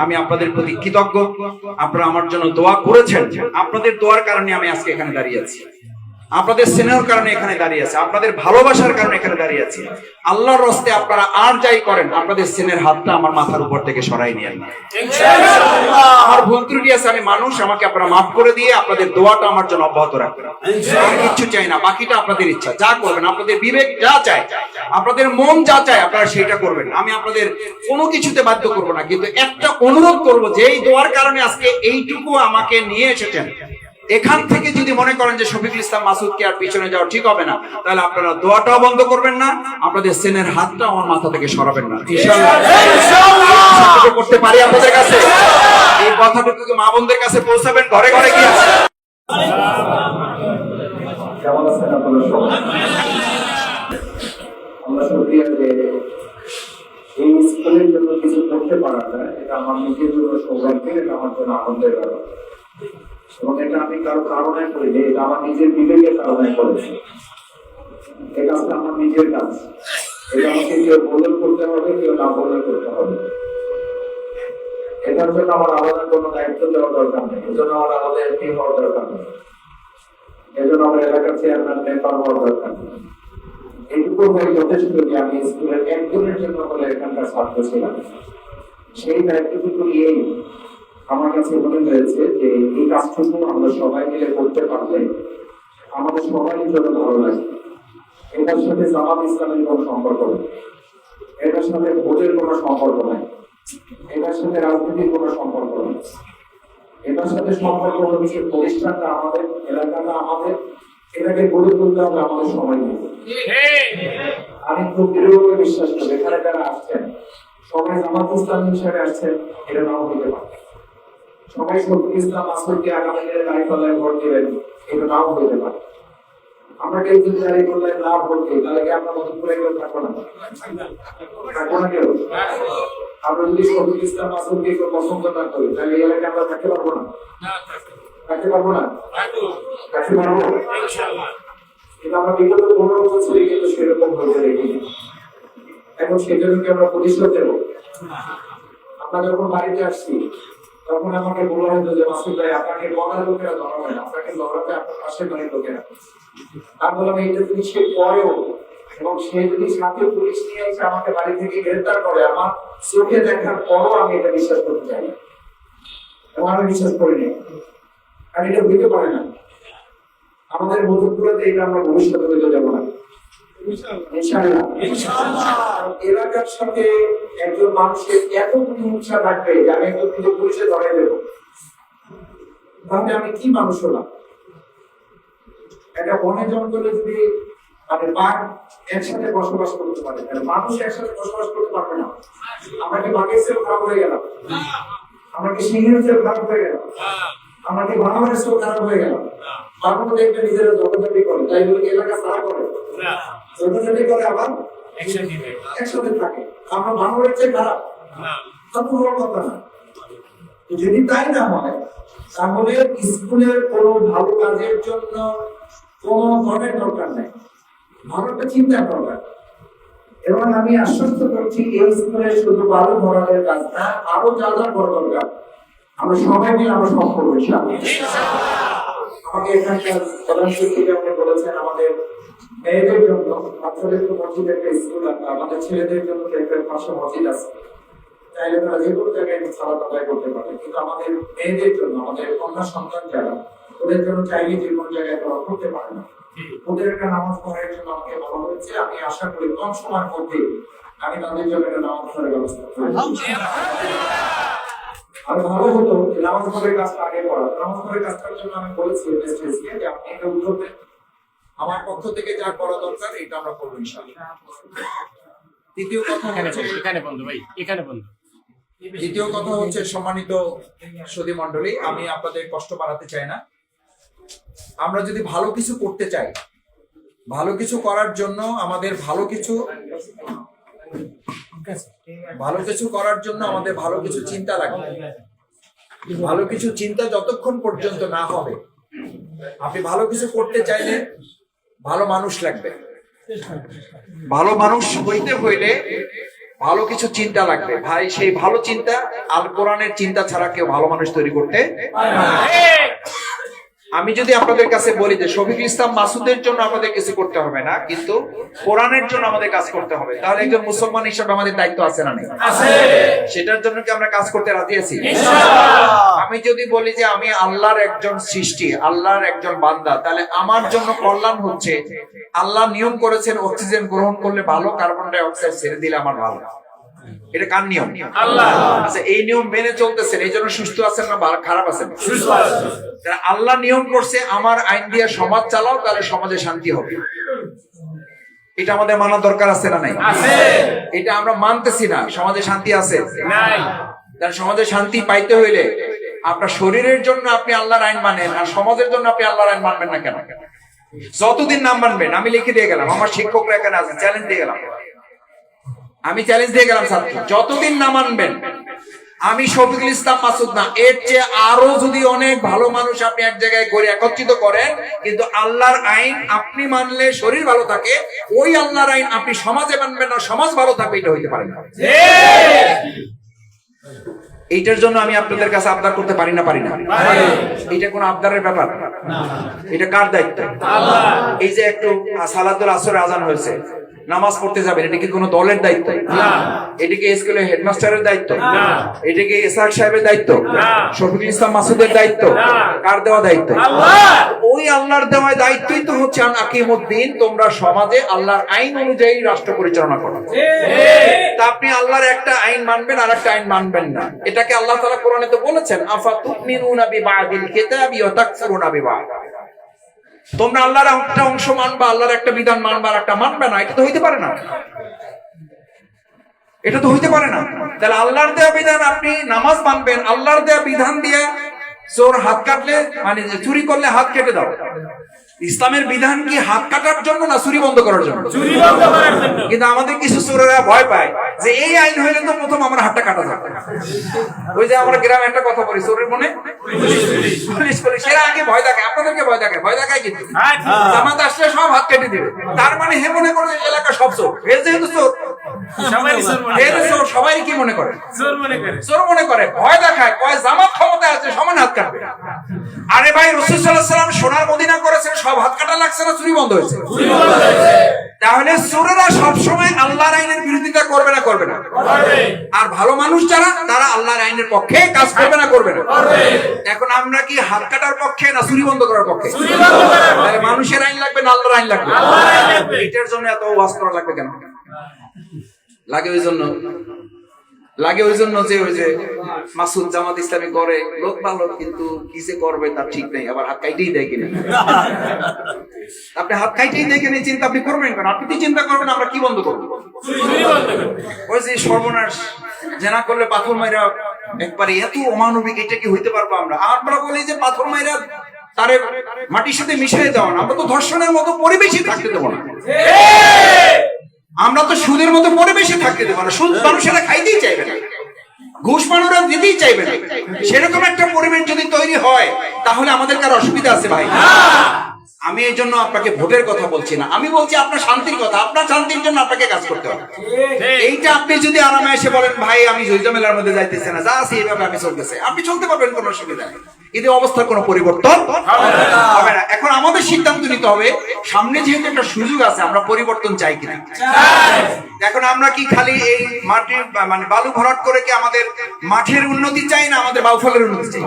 আমি আপনাদের প্রতি কৃতজ্ঞ। আপনারা আমার জন্য দোয়া করেছেন। আপনাদের দোয়ার কারণে আমি আজকে এখানে দাঁড়িয়ে আছি, আপনাদের স্নেহের কারণে এখানে দাঁড়িয়ে আছি, আপনাদের ভালোবাসার কারণে এখানে দাঁড়িয়ে আছি। আল্লাহর রাস্তে আপনারা আর যাই করেন, আপনাদের স্নেহের হাতটা আমার মাথার উপর থেকে সরাই নিয়েন না। আমার ভুল ত্রুটি আছে, আমি মানুষ, আমাকে আপনারা মাফ করে দিয়ে আপনাদের দোয়াটা আমার জন্য অব্যাহত রাখবেন। আর কিচ্ছু চাই না, বাকিটা আপনাদের ইচ্ছা, যা করবেন, আপনাদের বিবেক যা চায়, আপনাদের মন যা চায় আপনারা সেটা করবেন। আমি আপনাদের কোনো কিছুতে বাধ্য করব না, কিন্তু একটা অনুরোধ করব যে এই দোয়ার কারণে আজকে এইটুকু আমাকে নিয়ে এসেছেন, এখান থেকে যদি মনে করেন যে শফিকুল ইসলাম মাসুদকে আর পিছনে যাওয়া ঠিক হবে না, তাহলে আপনারা দোয়াটাও বন্ধ করবেন না, আপনাদের সেনের হাতটা আমার মাথা থেকে সরাবেন না। ইনশাআল্লাহ করতে পারি আপনাদের কাছে। এই কথাটুকু মা বোনদের কাছে পৌঁছাবেন, ঘরে ঘরে গিয়ে। কেমন আছেন আপনারা সবাই? আমরা শুকরিয়া যে এই স্কুলের জন্য কিছু করতে পারা যায়, এটা আমার নিজের জন্য সৌভাগ্যের, এটা আমার জন্য আনন্দের ব্যাপার। এবং এটা আমি কারো কারণে করিনি, এটা আমার নিজের বিবেকের কারণে করেছি। এই কাজটা আমার নিজের কাজ, এটা আমাকে কেউ বদল করতে হবে, কেউ না বদল করতে হবে। এটার জন্য আমার আলাদা কোনো দায়িত্ব দেওয়া দরকার নেই, এজন্য আমার আলাদা এমপি হওয়ার দরকার নেই, এজন্য আমার এলাকার চেয়ারম্যান মেম্বার হওয়ার দরকার নেই। এইটুকু হয়ে যথেষ্ট যে আমি স্কুলের একজনের জন্য বলে এখানকার ছাত্র ছিলাম। সেই দায়িত্বটুকু নিয়েই আমার কাছে মনে হয়েছে যে এই কাজটুকু আমরা সবাই মিলে করতে পারলে আমাদের সবারই জন্য ভালো লাগে। এটার সাথে জামাত ইসলামের কোনো সম্পর্ক নেই, এটার সাথে ভোটের কোনো সম্পর্ক নেই, এটার সাথে রাজনীতির কোনো সম্পর্ক নেই। এটার সাথে সম্পর্ক হচ্ছে প্রতিষ্ঠানটা আমাদের, এলাকাটা আমাদের, এটাকে গড়ে তুলতে হবে আমাদের সময় নিয়ে। আমি খুব দৃঢ়ভাবে বিশ্বাস করি এখানে যারা আসছেন সবাই জামাত ইসলাম হিসেবে আসছেন, এটা নাও হতে পারে। সবাই শফিকুল ইসলাম মাসুদকে আগামী দিনে দাঁড়িপাল্লায় ভোট দেবেন, এটা নাও হতে পারে। আমরা কেউ যদি দাঁড়িপাল্লায় না ভোট দিই, তাহলে কি আমরা নতুন করে কেউ থাকবো না? থাকবো না কেউ? আমরা যদি শফিকুল ইসলাম মাসুদকে কেউ পছন্দ না করি, তাহলে এই এলাকায় আমরা থাকতে পারবো না? থাকতে পারবো না? থাকতে পারবো কিন্তু আমরা বিগত 15 বছরে কিন্তু সেরকম হয়ে দেখিনি। এখন সেজন্য কি আমরা প্রতিষ্ঠা দেব? আমরা যখন বাড়িতে আসছি তখন আমাকে বলা হতো যে মাসুদ ভাই, আপনাকে বলার লোকেরা ধরাবে না, আপনাকে ধরাবে আপনার পাশের বাড়ির লোকেরা। আমি বললাম এইটা যদি সে করেও, এবং সে যদি সাথে পুলিশ নিয়ে এসে আমাকে বাড়ি থেকে গ্রেফতার করে, আমার চোখে দেখার পরও আমি এটা বিশ্বাস করতে চাই না, এবং আমি বিশ্বাস করিনি। আর এটা হইতে পারে না। আমাদের মধুপুরাতে এটা আমরা ভবিষ্যতে হইতে যাবো না, এলাকার সাথে একজন মানুষের এত প্রতিহিংসা থাকবে যে আমি একজন কিন্তু পুলিশে ধরাই দেবো, তাহলে আমি কি মানুষ হলাম? একটা বনে জঙ্গলে যদি মানে বাঘ একসাথে বসবাস করতে পারে, মানুষ একসাথে বসবাস করতে পারবে না। আমরা কি বাঘের চেয়েও খারাপ হয়ে গেলাম? আমরা কি সিংহের চেয়েও খারাপ হয়ে গেলাম? আমরা কি বানরের চেয়েও খারাপ হয়ে গেলাম? তারপরে দেখবে নিজেরা জগজাতি করে, তাই বলে এলাকা সারা করে জগজাতি করে, আবার একসাথে থাকে। আমরা বানরের চেয়ে খারাপ? তা কোনো কথা না। যদি তাই না হয়, তাহলে স্কুলের কোনো ভালো কাজের জন্য কোনো ধরনের দরকার নেই, ভালো একটা চিন্তার দরকার। এবং আমি আশ্বস্ত করছি এই স্কুলে শুধু ভালো ধরনের কাজ না, আরো যা যা করা দরকার আমরা সবাই মিলে আমরা সব করবো ইনশাআল্লাহ। আমাকে এখানকার প্রধান শিক্ষিকা আপনি বলেছেন আমাদের মেয়েদের জন্য বাচ্চাদের তো মসজিদ একটা স্কুল, আমাদের ছেলেদের জন্য একটা পাশে মসজিদ আছে, চাইলে তারা যে কোনো জায়গায় সালাত আদায় করতে পারে। কিন্তু আমাদের মেয়েদের জন্য, আমাদের কন্যা সন্তান যারা, ওদের জন্য চাইলে যে কোনো জায়গায় তারা করতে পারে না, ওদের একটা নামাজ পড়ার জন্য আমাকে বলা হয়েছে। আমি আশা করি কম সময়ের মধ্যে আমি তাদের জন্য একটা নামাজ পড়ার ব্যবস্থা করব। আর ভালো হতো নামাজ পড়ার কাজটা আগে করা। নামাজ পড়ার কাজটার জন্য আমি বলেছি যে আপনি এটা উদ্যোগ নেন, আমার পক্ষ থেকে যা করা দরকার এটা আমরা করবো ইনশাআল্লাহ। দ্বিতীয় কথা দ্বিতীয় কথা হচ্ছে সম্মানিত সুধী মণ্ডলী, আমি আপনাদের কষ্ট বাড়াতে চাই না। আমরা যদি ভালো কিছু করতে চাই, ভালো কিছু করার জন্য আমাদের ভালো কিছু করার জন্য আমাদের ভালো কিছু চিন্তা লাগবে। ভালো কিছু চিন্তা যতক্ষণ পর্যন্ত না হবে, আপনি ভালো কিছু করতে চাইলে ভালো মানুষ লাগবে। ভালো মানুষ হইতে হইলে ভালো কিছু চিন্তা লাগবে ভাই, সেই ভালো চিন্তা আল কোরআনের চিন্তা ছাড়া কেউ ভালো মানুষ তৈরি করতে পারে না। আমি যদি আপনাদের কাছে বলি যে শফিকুল ইসলাম মাসুদের জন্য আমাদের কিছু করতে হবে না, কিন্তু কোরআনের জন্য আমাদের কাজ করতে হবে, তাহলে একজন মুসলমান হিসেবে আমাদের দায়িত্ব আছে না নেই? সেটার জন্য কি আমরা কাজ করতে রাজি আছি? আমি যদি বলি যে আমি আল্লাহর একজন সৃষ্টি, আল্লাহর একজন বান্দা, তাহলে আমার জন্য কল্যাণ হচ্ছে আল্লাহ নিয়ম করেছেন অক্সিজেন গ্রহণ করলে ভালো, কার্বন ডাই অক্সাইড ছেড়ে দিলে আমার ভালো। এটা কার নিয়ম? আল্লাহ। আচ্ছা, এই নিয়ম মেনে চলতেছেন, এই জন্য সুস্থ আছেন না খারাপ আছেন? সুস্থ আছেন। আল্লাহ নিয়ম করছে আমার আইন দিয়ে সমাজ চালাও, তাহলে সমাজে শান্তি হবে। এটা আমাদের মানা দরকার আছে না নাই? আছে। এটা আমরা মানতেছি না, সমাজে শান্তি আছে নাই। তাহলে সমাজে শান্তি পাইতে হইলে আপনার শরীরের জন্য আপনি আল্লাহর আইন মানেন, আর সমাজের জন্য আপনি আল্লাহর আইন মানবেন না কেন? যতদিন না মানবেন, আমি লিখে দিয়ে গেলাম, আমার শিক্ষকরা এখানে আছেন, চ্যালেঞ্জ দিয়ে গেলাম, আমি চ্যালেঞ্জ দিয়ে গেলাম ছাত্র, যতদিন না মানবেন আমি শফিকুল ইসলাম মাসুদ না, এর চেয়ে আরো যদি অনেক ভালো মানুষ আপনি এক জায়গায় করে একত্রিত করেন, কিন্তু আল্লাহর আইন আপনি মানলে শরীর ভালো থাকে, ওই আল্লাহর আইন আপনি সমাজে মানবেন না, সমাজ ভালো থাকবে, এটা হইতে পারে না। এইটার জন্য আমি আপনাদের কাছে আবদার করতে পারি না? পারি না? এটা কোন আবদারের ব্যাপার? এটা কার দায়িত্ব? এই যে একটু সালাতুল আসর আজান হয়েছে, নামাজ পড়তে যাবেন, এটা কি কোনো দলের দায়িত্ব? এটা কি স্কুলের হেডমাস্টারের দায়িত্ব? এটা কি ইসহাক সাহেবের দায়িত্ব? শফিকুল ইসলাম মাসুদের দায়িত্ব? কার দেওয়া দায়িত্ব? ওই আল্লাহর দেওয়া দায়িত্বই তো হচ্ছে আন আকিমুদ্দিন, তোমরা সমাজে আল্লাহর আইন অনুযায়ী রাষ্ট্র পরিচালনা করো। তা আপনি আল্লাহর একটা আইন মানবেন আর একটা আইন মানবেন না, এটাকে আল্লাহ তাআলা কোরআনে তো বলেছেন, আফাতুমিনুনা বিবাদিল কিতাবি ওয়া তাকফুরুনা বিবাদ। তোমরা আল্লাহর একটা অংশ মানবা, আল্লাহর একটা বিধান মানবা আর একটা মানবে না, এটা তো হইতে পারে না। এটা তো হইতে পারে না। তাহলে আল্লাহর দেওয়া বিধান আপনি নামাজ মানবেন, আল্লাহর দেওয়া বিধান দিয়ে চোর হাত কাটলে, মানে চুরি করলে হাত কেটে দাও। ইসলামের বিধান কি হাত কাটার জন্য না চুরি বন্ধ করার জন্য? চুরি বন্ধ করার জন্য। কিন্তু আমাদের কিছু চোরেরা ভয় পায় যে এই আইন হইলে তো প্রথম আমার হাতটা কাটা যাবে। ওই যে আমরা গ্রামে একটা কথা বলি, চোরের মনে পুলিশ পুলিশ, এরা আগে ভয় দেখায়, আপনাদেরকে ভয় দেখায়, ভয় দেখায় কিন্তু জামাত আসলে সব হাত কেটে দিবে। তার মানে হে মনে করে এলাকা সব চোর, এ যেহেতু চোর সবাই কি মনে করে? চোর মনে করে, ভয় দেখায়, কয় জামাত ক্ষমতা আছে সমান হাত কাটবে। আরে ভাই, রাসূল সাল্লাল্লাহু আলাইহি ওয়াসাল্লাম সোনার মদিনা করেছেন, সব হাত কাটা লাগছে না, চুরি বন্ধ হয়েছে? তাহলে চোরেরা সবসময় আল্লাহর আইনের বিরোধিতা করবে না? করবে না। আর ভালো মানুষ যারা, তারা আল্লাহর আইনের পক্ষে কাজ করবে না? করবে না। এখন আমরা কি হাত কাটার পক্ষে না চুরি বন্ধ করার পক্ষে? তাহলে মানুষের আইন লাগবে না আল্লাহর আইন লাগবে? এটার জন্য এত ওয়াজ করা লাগবে কেন? লাগে ওই জন্য যে ওই যে মাসুদ জামাত ইসলামী করে, লোক ভালো, কিন্তু কি যে করবে তার ঠিক নেই, আবার হাত কাইটেই দেয় কিনা। আপনি হাত কাইটেই দেয় কিনা, চিন্তা আপনি করবেন কেন? আপনি তো চিন্তা করবেন আমরা কি বন্ধ করবো? ওই যে সর্বনাশ, জেনা করলে পাথর মাইরা একবারে এত অমানবিক, এটা কি হইতে পারবো আমরা? আমরা বলি যে পাথর মাইরা তারে মাটির সাথে মিশিয়ে দেওয়া না, আমরা তো ধর্ষণের মতো পরিবেশই থাকতে দেবো না, আমরা তো সুদের মতো পরিবেশে থাকতে দেবো না। সুদ মানুষেরা খাইতেই চাইবে না, ঘুষ মানুষরা দিতেই চাইবে না। সেরকম একটা পরিবেশ যদি তৈরি হয়, তাহলে আমাদের কার অসুবিধা আছে ভাই? আমি এই জন্য আপনাকে ভোটের কথা বলছি না, আমি বলছি আপনার শান্তির কথা। আপনার শান্তির জন্য আপনাকে কাজ করতে হবে। এইটা আপনি যদি আরামে এসে বলেন ভাই আমি ঝুলঝামেলার মধ্যে যাইতেছি না, যা আছে এইভাবে আমি চলতেছে, আপনি চলতে পারবেন, কোনো অসুবিধা নেই, কিন্তু অবস্থার কোনো পরিবর্তন হবে না। এখন আমাদের সিদ্ধান্ত নিতে হবে, সামনে যেহেতু একটা সুযোগ আছে, আমরা পরিবর্তন চাই কিনা। এখন আমরা কি খালি এই মাটির মানে বালু ভরাট করে কি আমাদের মাঠের উন্নতি চাই না আমাদের বাউফলের উন্নতি চাই?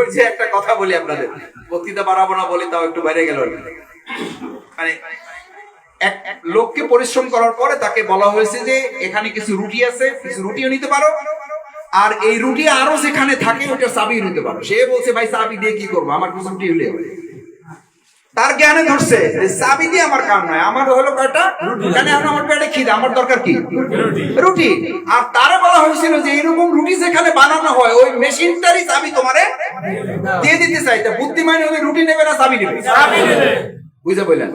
ওই যে একটা কথা বলি আপনাদের, বক্তৃতা বাড়াবো না বলি, তাও একটু বাইরে গেল। মানে এক লোককে পরিশ্রম করার পরে তাকে বলা হয়েছে যে এখানে কিছু রুটি আছে, কিছু রুটিও নিতে পারো, আর এই রুটি আরো যেখানে থাকে ওটা চাবি নিতে পারো। সে বলছে ভাই চাবি দিয়ে কি করবো, আমার কিছু রুটি হলে হবে। তার জ্ঞানে ধরছে চাবি দিয়ে আমার কাম নয়, আমার হলো কয়টা এখানে, আমার পেটে খিদে, আমার দরকার কি? রুটি। আর তারে বলা হয়েছিল যে এইরকম রুটি যেখানে বানানো হয় ওই মেশিনটারই চাবি তোমারে দিয়ে দিতে চাইতে। বুদ্ধিমান ওই রুটি নেবে না চাবি নেবে? বুঝে বললেন?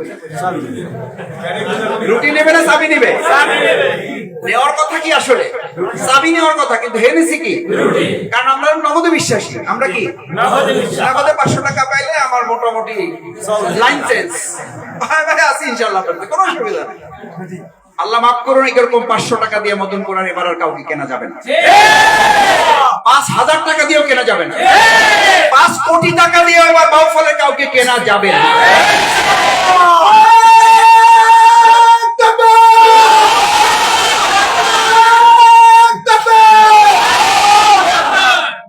রুটি নেবে না চাবি নেবে? নেওয়ার কথা কি আসলে? চাবি নেওয়ার কথা, কিন্তু হেনেছি কি? কারণ আমরা নগদে বিশ্বাসী। আমরা কি নগদে 500 টাকা পাইলে আমার মোটামুটি লাইন চেঞ্জ আছি ইনশাআল্লাহ, কোনো অসুবিধা নেই। আল্লাহ মাফ করুন, এরকম 500 টাকা দিয়ে মদনপুরার এবার আর কাউকে কেনা যাবে না। 5000 টাকা দিয়েও কেনা যাবে না। 5 কোটি টাকা দিয়ে এবার বাউফলের কাউকে কেনা যাবে না।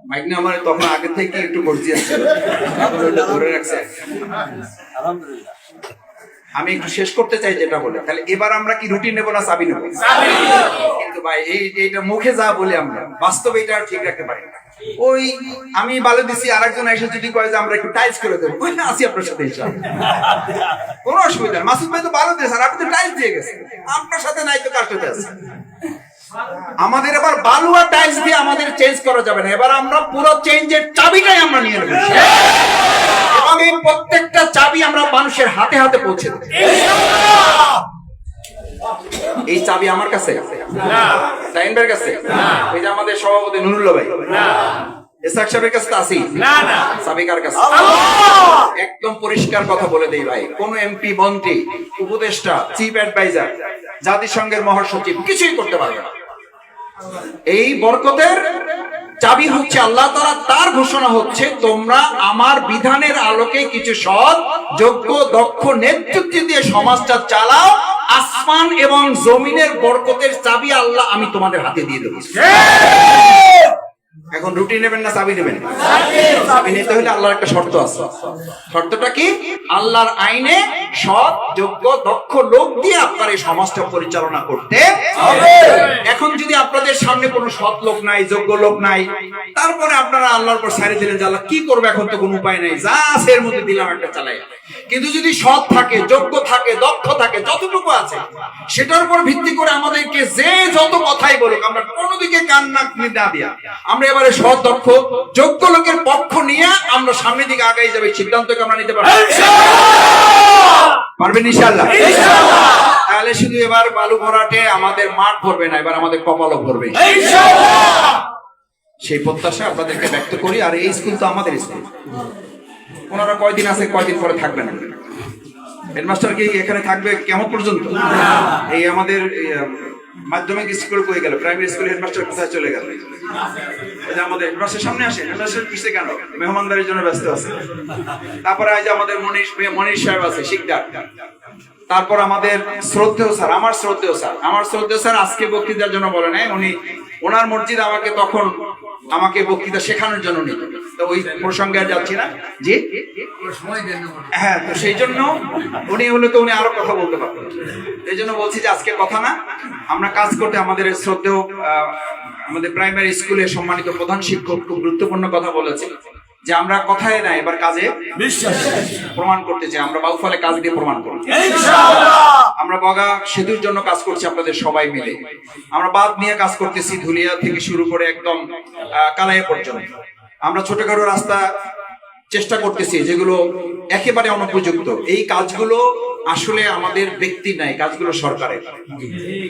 মাইক না আমার তখন আগে থেকে একটু গর্জিয়াস ছিল, এখন ওটা ধরে রাখছে। আমি একটু শেষ করতে চাই যেটা বলে, তাহলে এবার আমরা কি রুটি নেব না চাবি নেব? কিন্তু ভাই এইটা মুখে যা বলি আমরা বাস্তবে এটা ঠিক রাখতে পারি না। ওই আমি ভালো দিছি, আরেকজন এসে যদি কয় যে আমরা একটু টাইলস করে দেবো, ওই না আছি আপনার সাথে কোনো অসুবিধা নেই। মাসুদ ভাই তো ভালো দিয়েছে, আপনি তো টাইলস দিয়ে গেছেন, আপনার সাথে নাই তো কার সাথে আছে? আমাদের এবার বালু আর টাইলস দিয়ে আমাদের চেঞ্জ করা যাবে না, এবার আমরা পুরো চেঞ্জের চাবিটাই আমরা নিয়ে নেব এবং এই প্রত্যেকটা চাবি আমরা মানুষের হাতে হাতে পৌঁছে দেব। এই চাবি আমার কাছে সাইন ভাইয়ের কাছে, এই যে আমাদের সভাপতি নুরুল্লাহ ভাই ইসহাক সাহেবের কাছে আছি না, চাবি কার কাছে? একদম পরিষ্কার কথা বলে দেই ভাই, কোন এমপি, মন্ত্রী, উপদেষ্টা, চিফ অ্যাডভাইজার, জাতিসংঘের মহাসচিব কিছুই করতে পারবে না। এই বরকতের চাবি হচ্ছে আল্লাহ তাআলা, তার ঘোষণা হচ্ছে তোমরা আমার বিধানের আলোকে কিছু সৎ, যোগ্য, দক্ষ নেতৃত্ব দিয়ে সমাজটা চালাও, আসমান এবং জমিনের বরকতের চাবি আল্লাহ আমি তোমাদের হাতে দিয়ে দেবো। এখন রুটি নেবেন না চাবি নেবেন? চাবি নিতে হলে আল্লাহর একটা শর্ত আছে। শর্তটা কি? আল্লাহর আইনে সৎ, যোগ্য, দক্ষ লোক দিয়ে আপনার এই সমাজটা পরিচালনা করতে হবে। এখন যদি আপনাদের সামনে কোনো সৎ লোক নাই, যোগ্য লোক নাই, তারপরে আপনারা আল্লাহর উপর ছাড়ে দিলেন যে আল্লাহ কি করবে, এখন তো কোনো উপায় নাই, যা আছে এর মধ্যে দিলাম একটা চালাই। কিন্তু যদি সৎ থাকে, যোগ্য থাকে, দক্ষ থাকে, যতটুকু আছে সেটার উপর ভিত্তি করে আমাদেরকে যে যত কথাই বলুক আমরা কোনো দিকে কান না দিয়া আমরা এবারে সৎ, দক্ষ, যোগ্য লোকের পক্ষ নিয়ে আমরা সামনের দিকে আগাই যাবে, সিদ্ধান্তকে আমরা নিতে পারবো। পারবেন ইনশাআল্লাহ? তাহলে শুধু এবার বালু ভরাটে আমাদের মাঠ ভরবে না, এবার আমাদের কপালও ভরবে ইনশাআল্লাহ। সেই প্রত্যাশা আপনাদেরকে ব্যক্ত করি। আর এই স্কুল তো আমাদের স্কুল, ওনারা কয়দিন আছে, কয়দিন পরে থাকবে না। হেডমাস্টার কি এখানে থাকবে কেমন পর্যন্ত? এই আমাদের মাধ্যমিক স্কুল কই গেল, প্রাইমারি স্কুল হেডমাস্টার কোথায় চলে গেল? আমাদের হেডমাস্টার সামনে আসে, হেডমাস্টার পিছিয়ে কেন? মেহমানদারির জন্য ব্যস্ত আছে। তারপরে আজ আমাদের মনীষ সাহেব আছে, শিকদার। তারপর আমাদের শ্রদ্ধেয় স্যার, আমার শ্রদ্ধেয় স্যার আজকে বক্তৃতার জন্য বলে নাই, উনি ওনার মসজিদ আমাকে বক্তৃতা শেখানোর জন্য নিত, তো ওই প্রসঙ্গে আর যাচ্ছি না। জি হ্যাঁ, তো সেই জন্য উনি হলে তো উনি আরো কথা বলতে পারতেন, এই জন্য বলছি যে আজকে কথা না, আমরা কাজ করতে আমাদের শ্রদ্ধেয় আমাদের প্রাইমারি স্কুলে সম্মানিত প্রধান শিক্ষক খুব গুরুত্বপূর্ণ কথা বলেছে যে আমরা কথায় না, এবার কাজে বিশ্বাস প্রমাণ করতে চাই। আমরা বাউফলে কাজ দিয়ে প্রমাণ করব ইনশাআল্লাহ। আমরা বগা সেতুর জন্য কাজ করছি আপনাদের সবাই মিলে, আমরা বাঁধ নিয়ে কাজ করতেছি, ধুলিয়া থেকে শুরু করে একদম কালাইয়া পর্যন্ত। আমরা ছোটখাটো রাস্তা চেষ্টা করতেছি যেগুলো একেবারে অনুপযুক্ত। এই কাজগুলো আসলে আমাদের ব্যক্তি নাই, কাজগুলো সরকারের,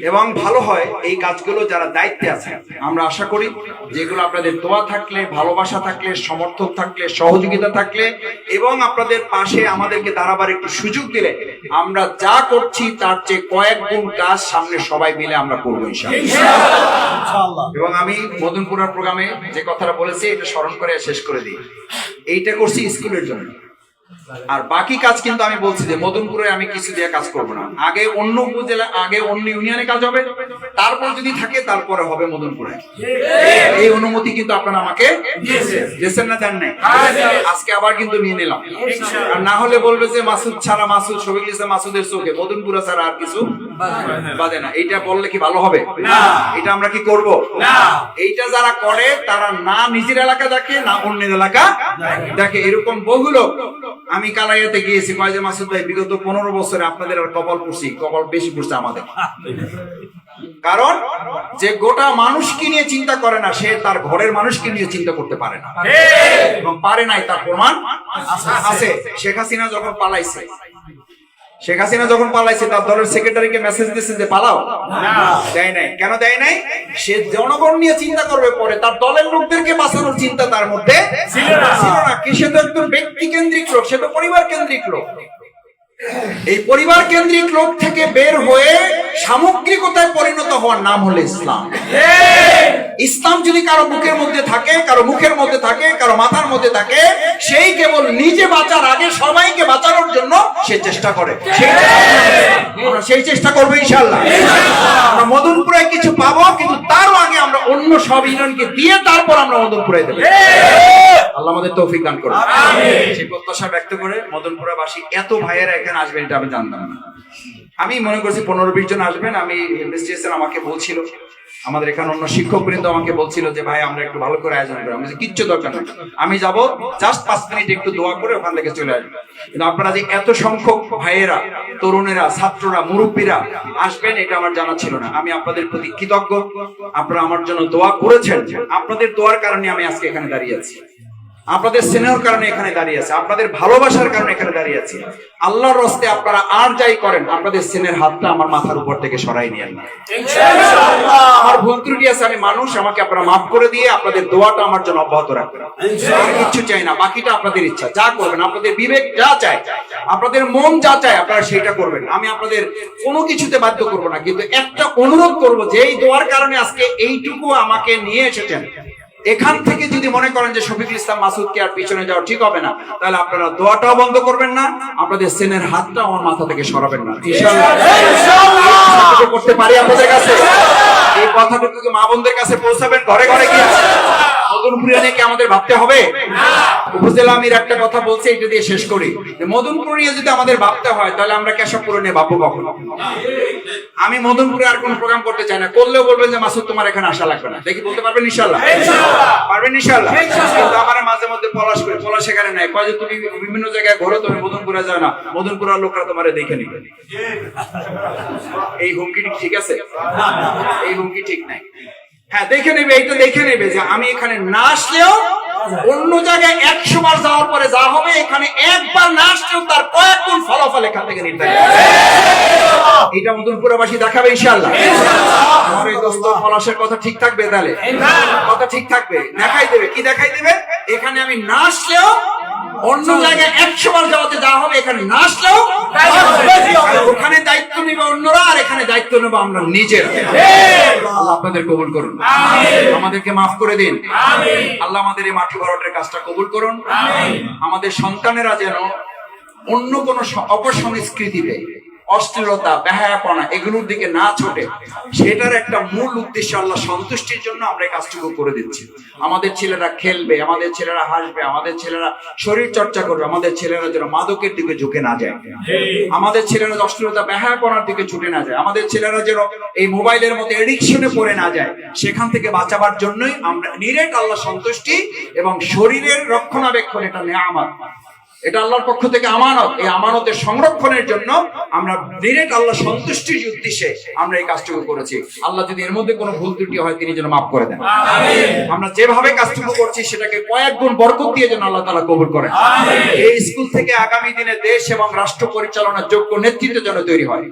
এবং ভালো হয় এই কাজগুলো যারা দায়িত্বে আছে, আমরা আশা করি যেগুলো আপনাদের দোয়া থাকলে, ভালোবাসা থাকলে, সমর্থন থাকলে, সহযোগিতা থাকলে এবং আপনাদের পাশে আমাদেরকে দাঁড়াবার একটু সুযোগ দিলে আমরা যা করছি তার চেয়ে কয়েক গুণ কাজ সামনে সবাই মিলে আমরা করবো ইনশাআল্লাহ। এবং আমি মদনপুরার প্রোগ্রামে যে কথাটা বলেছি এটা স্মরণ করে শেষ করে দিই, এইটা করছি স্কুলের জন্য, আর বাকি কাজ কিন্তু আমি বলছি যে মদনপুরে আমি কিছু দিয়ে কাজ করবো না, আগে অন্য উপজেলা, আগে অন্য ইউনিয়নে কাজ হবে, তারপর যদি থাকে তারপরে হবে মদনপুরে। এই অনুমতি কিন্তু আপনারা আমাকে দিয়েছেন না, দেন নাই? আজকে আবার কিন্তু নিয়ে নিলাম, আর না হলে বলবে যে মাসুদ ছাড়া, মাসুদ শফিকুল ইসলাম মাসুদের চোখে মদনপুরা ছাড়া আর কিছু বাদে না। এইটা বললে কি ভালো হবে? এটা আমরা কি করব? এইটা যারা করে তারা না নিজের এলাকা দেখে, না অন্যের এলাকা দেখে। এরকম বহু লোক, আমি কালাইয়াতে গিয়েছি, কয় যে মাসুদ ভাই বিগত 15 বছরে আপনাদের আর কপাল পড়ছি, কপাল বেশি পড়ছে আমাদের। কারণ যে গোটা মানুষকে নিয়ে চিন্তা করে না, সে তার ঘরের মানুষকে নিয়ে চিন্তা করতে পারে না, এবং পারে নাই তার প্রমাণ আছে। শেখ হাসিনা যখন পালাইছে তার দলের সেক্রেটারিকে মেসেজ দিয়েছে যে পালাও, দেয় নাই। কেন দেয় নাই? সে জনগণ নিয়ে চিন্তা করবে পরে, তার দলের লোকদেরকে বাঁচানোর চিন্তা তার মধ্যে ছিল না। কি সে তো একদম ব্যক্তি কেন্দ্রিক লোক, সে তো পরিবার কেন্দ্রিক লোক। এই পরিবার কেন্দ্রিক লোক থেকে বের হয়ে সামগ্রিকতায় পরিণত হওয়ার নাম হলো ইসলাম। ইসলাম যদি কারো বুকের মধ্যে থাকে, কারো মুখের মধ্যে থাকে, কারো মাথার মধ্যে থাকে, সেই কেবল নিজে বাঁচার আগে সবাইকে বাঁচানোর জন্য সে চেষ্টা করে। আমরা সেই চেষ্টা করবো ইনশাআল্লাহ। আমরা মদনপুরায় কিছু পাবো, কিন্তু তারও আগে আমরা অন্য সব ইউনিয়নকে দিয়ে তারপর আমরা মদনপুরায় দেবো। আল্লাহ আমাদের তৌফিক দান করুন। সেই প্রত্যাশা ব্যক্ত করে মদনপুরাবাসী এত ভাইয়েরা এখানে আসবেন এটা আমি জানতাম না। আমি মনে করছি 15-20 জন আসবেন। আমি আমাকে বলছিল, আমাদের এখানে অন্য শিক্ষক বৃন্দ আমাকে বলছিল যে ভাই আমরা একটু ভালো করে আয়োজন করি। আমি কিচ্ছু দরকার নেই, আমি যাব জাস্ট 5 মিনিট একটু দোয়া করে ওখান থেকে চলে আসবো। কিন্তু আপনারা যে এত সংখ্যক ভাইয়েরা, তরুণেরা, ছাত্ররা, মুরব্বীরা আসবেন এটা আমার জানা ছিল না। আমি আপনাদের প্রতি কৃতজ্ঞ। আপনারা আমার জন্য দোয়া করেছেন। আপনাদের দোয়ার কারণে আমি আজকে এখানে দাঁড়িয়ে আছি। আপনাদের স্নেহের কারণে এখানে দাঁড়িয়ে আছে, আপনাদের ভালোবাসার কারণে এখানে দাঁড়িয়ে আছি। আল্লাহর রাস্তায় আপনারা আর যাই করেন, আপনাদের স্নেহের হাতটা আমার মাথার উপর থেকে সরাই নিয়েন না। আমার ভুল ত্রুটি আছে, আমি মানুষ, আমাকে আপনারা মাফ করে দিয়ে আপনাদের দোয়াটা আমার জন্য অব্যাহত রাখবেন। আর কিচ্ছু চাই না, বাকিটা আপনাদের ইচ্ছা, যা করবেন, আপনাদের বিবেক যা চায়, আপনাদের মন যা চায় আপনারা সেটা করবেন। আমি আপনাদের কোনো কিছুতে বাধ্য করবো না, কিন্তু একটা অনুরোধ করবো যে এই দোয়ার কারণে আজকে এইটুকু আমাকে নিয়ে এসেছেন, এখান থেকে যদি মনে করেন যে শফিকুল ইসলাম মাসুদকে আর পিছনে যাওয়া ঠিক হবে না, তাহলে আপনারা দোয়াটাও বন্ধ করবেন না, আপনাদের স্নেহের হাতটা আমার মাথা থেকে সরাবেন না। ইনশাআল্লাহ করতে পারি আপনাদের কাছে। এই কথাটুকু মা বোনদের কাছে পৌঁছাবেন, ঘরে ঘরে গিয়ে। মদনপুরিয়া নিয়ে কি আমাদের ভাবতে হবে? উপজেলা আমির একটা কথা বলছে, এটা দিয়ে শেষ করি। মদনপুরিয়া যদি আমাদের ভাবতে হয়, তাহলে আমরা কেশবপুরে নিয়ে ভাববো কখন? আমি মদনপুরে আর কোন প্রোগ্রাম করতে চাই না। করলেও বলবেন যে মাসুদ তোমার এখানে আসা লাগবে না। দেখি বলতে পারবেন ইনশাআল্লাহ? পারবেন ইনশাআল্লাহ? কিন্তু আমার মাঝে মধ্যে পলাশ করে, পলাশ এখানে নাই, কয় যে তুমি বিভিন্ন জায়গায় ঘোরো, তুমি মদনপুরে যাও না, মদনপুরের লোকরা তোমারে দেখে নিবে। এই হুমকি ঠিক আছে? এই হুমকি ঠিক নাই। হ্যাঁ, দেখে নেবে, এইটা দেখে নেবে যে আমি এখানে না আসলেও অন্য জায়গায় 100 বার যাওয়ার পরে যা হবে, এখানে একবার না আসলেও তার কয়েক গুণ ফলাফল এখান থেকে নির্ধারিত। এটা মদনপুরবাসী দেখাবে ইনশাআল্লাহ। আমার এই দোস্ত পলাশের কথা ঠিক থাকবে? তাহলে কথা ঠিক থাকবে, দেখাই দেবে। কি দেখাই দেবে? এখানে আমি না আসলেও অন্য জায়গায় 100 বার যাওয়াতে যা হবে, এখানে না আসলেও ওখানে দায়িত্ব নেবে অন্যরা, আর এখানে দায়িত্ব নেব আমরা নিজেরা। আল্লাহ আপনাদের কবুল করুন, আমাদেরকে মাফ করে দিন। আল্লাহ আমাদের এই মাটি ভরাটের কাজটা কবুল করুন। আমাদের সন্তানেরা যেন অন্য কোন অপসংস্কৃতিতে, অশ্লীলতা, বেহায়াপনা এগুলোর দিকে না ছোটে, সেটার একটা মূল উদ্দেশ্য আল্লাহ সন্তুষ্টির জন্য আমরা এই কাজটুকু করে দিচ্ছি। আমাদের ছেলেরা খেলবে, আমাদের ছেলেরা হাসবে, আমাদের ছেলেরা শরীর চর্চা করবে, আমাদের ছেলেরা যেন মাদকের দিকে ঝুঁকে না যায়, আমাদের ছেলেরা অশ্লীলতা, বেহায়াপনার দিকে ছুটে না যায়, আমাদের ছেলেরা যেন এই মোবাইলের মতো এডিকশনে পড়ে না যায়, সেখান থেকে বাঁচাবার জন্যই আমরা নিরেট আল্লাহ সন্তুষ্টি এবং শরীরের রক্ষণাবেক্ষণ, এটা নেয়ামত, এটা আল্লাহর পক্ষ থেকে আমানত। এই আমানতের সংরক্ষণের জন্য আমরা ডিরেক্ট আল্লাহ সন্তুষ্টির উদ্দেশ্যে আমরা এই কাজটুকু করেছি। আল্লাহ যদি এর মধ্যে কোনো ভুল ত্রুটি হয়, তিনি যেন মাফ করে দেন। আমরা যেভাবে কাজটুকু করছি সেটাকে কয়েক গুণ বরকত দিয়ে যেন আল্লাহ তাআলা কবুল করেন। এই স্কুল থেকে আগামী দিনে দেশ এবং রাষ্ট্র পরিচালনার যোগ্য নেতৃত্ব যেন তৈরি হয়।